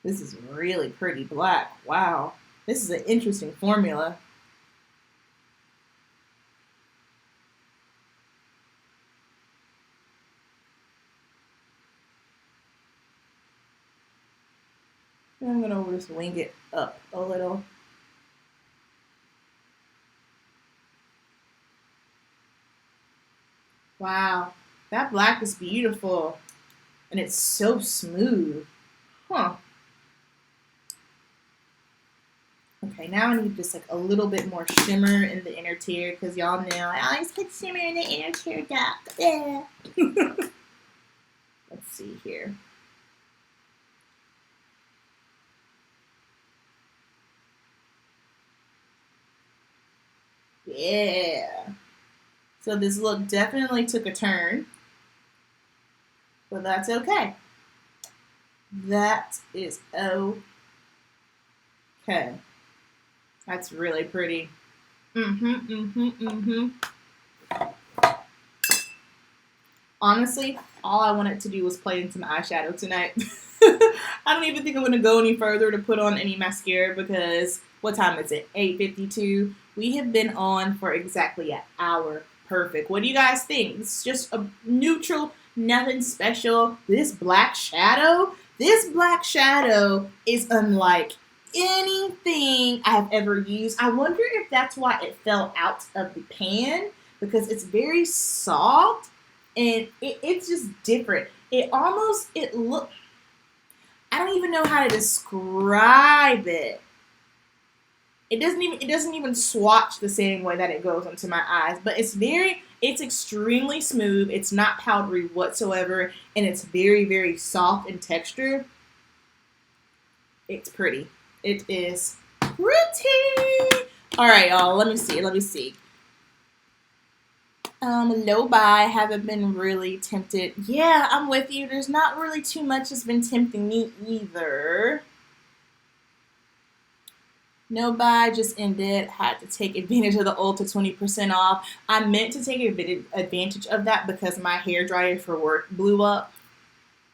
This is really pretty black. Wow. This is an interesting formula. I'm going to just wing it up a little. Wow, that black is beautiful. And it's so smooth. Huh. Okay, now I need just like a little bit more shimmer in the inner tear because y'all know I always put shimmer in the inner tear duct. Yeah. Let's see here. Yeah. So this look definitely took a turn, but that's okay. That is okay. That's really pretty. Honestly, all I wanted to do was play in some eyeshadow tonight. I don't even think I'm going to go any further to put on any mascara because what time is it? 8:52. We have been on for exactly an hour. Perfect. What do you guys think? It's just a neutral, nothing special. This black shadow is unlike anything I've ever used. I wonder if that's why it fell out of the pan because it's very soft and it's just different. It look. I don't even know how to describe it. It doesn't even swatch the same way that it goes onto my eyes, but it's extremely smooth. It's not powdery whatsoever, and it's very, very soft in texture. It's pretty. It is pretty. All right, y'all. Let me see. Low buy. Haven't been really tempted. Yeah, I'm with you. There's not really too much that's been tempting me either. No buy just ended. Had to take advantage of the Ulta 20% off. I meant to take advantage of that because my hairdryer for work blew up.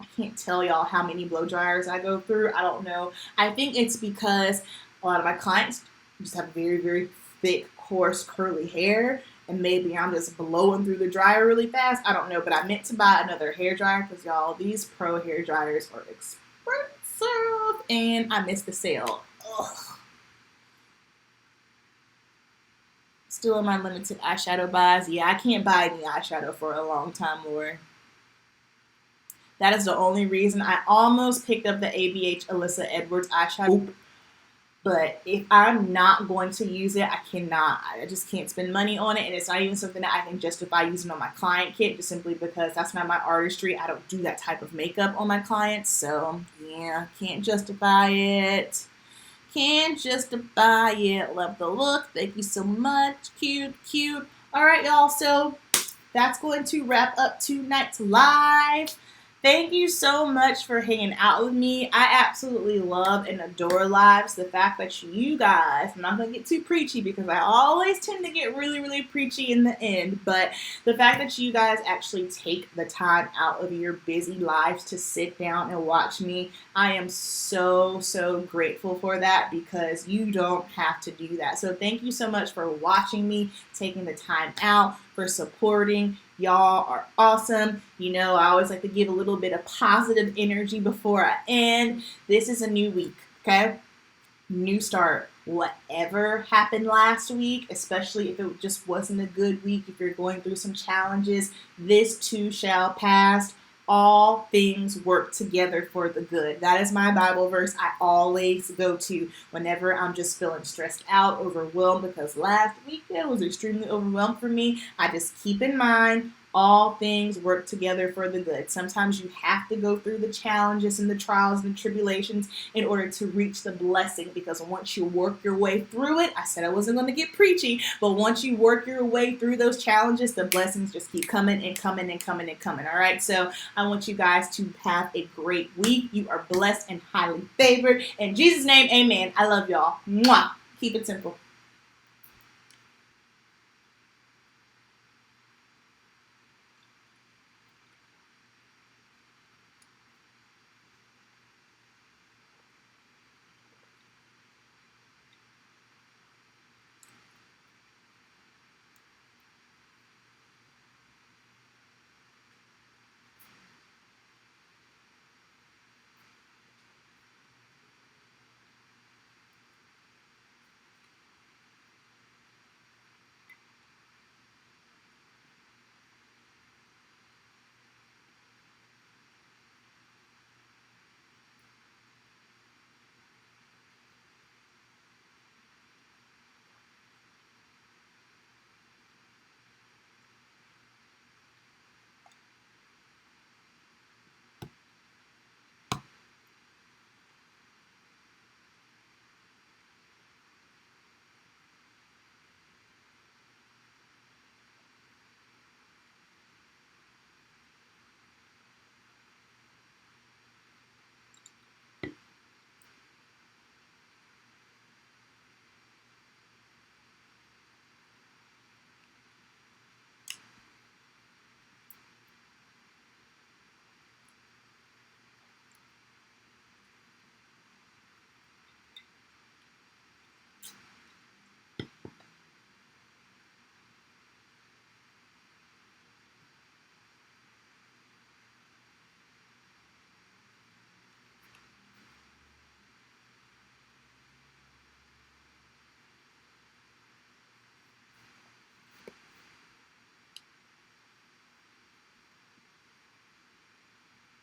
I can't tell y'all how many blow dryers I go through. I don't know. I think it's because a lot of my clients just have very, very thick, coarse, curly hair. And maybe I'm just blowing through the dryer really fast. I don't know. But I meant to buy another hairdryer because, y'all, these pro hair dryers are expensive. And I missed the sale. Ugh. Still in my limited eyeshadow buys. Yeah, I can't buy any eyeshadow for a long time, Laura. That is the only reason I almost picked up the ABH Alyssa Edwards eyeshadow. But if I'm not going to use it, I cannot. I just can't spend money on it. And it's not even something that I can justify using on my client kit just simply because that's not my artistry. I don't do that type of makeup on my clients. So, yeah, can't justify it. Can't justify it. Love the look. Thank you so much. Cute, cute. All right, y'all. So that's going to wrap up tonight's live. Thank you so much for hanging out with me. I absolutely love and adore lives. The fact that you guys, I'm not going to get too preachy because I always tend to get really, really preachy in the end, but the fact that you guys actually take the time out of your busy lives to sit down and watch me, I am so, so grateful for that because you don't have to do that. So thank you so much for watching me, taking the time out, for supporting. Y'all are awesome. You know, I always like to give a little bit of positive energy before I end. This is a new week, okay? New start. Whatever happened last week, especially if it just wasn't a good week, if you're going through some challenges, this too shall pass. All things work together for the good. That is my Bible verse I always go to whenever I'm just feeling stressed out, overwhelmed, because last week it was extremely overwhelmed for me. I just keep in mind all things work together for the good. Sometimes you have to go through the challenges and the trials and the tribulations in order to reach the blessing, because once you work your way through it, I said I wasn't going to get preachy, but once you work your way through those challenges, the blessings just keep coming and coming and coming and coming. All right, so I want you guys to have a great week. You are blessed and highly favored. In Jesus' name, amen. I love y'all. Mwah. Keep it simple.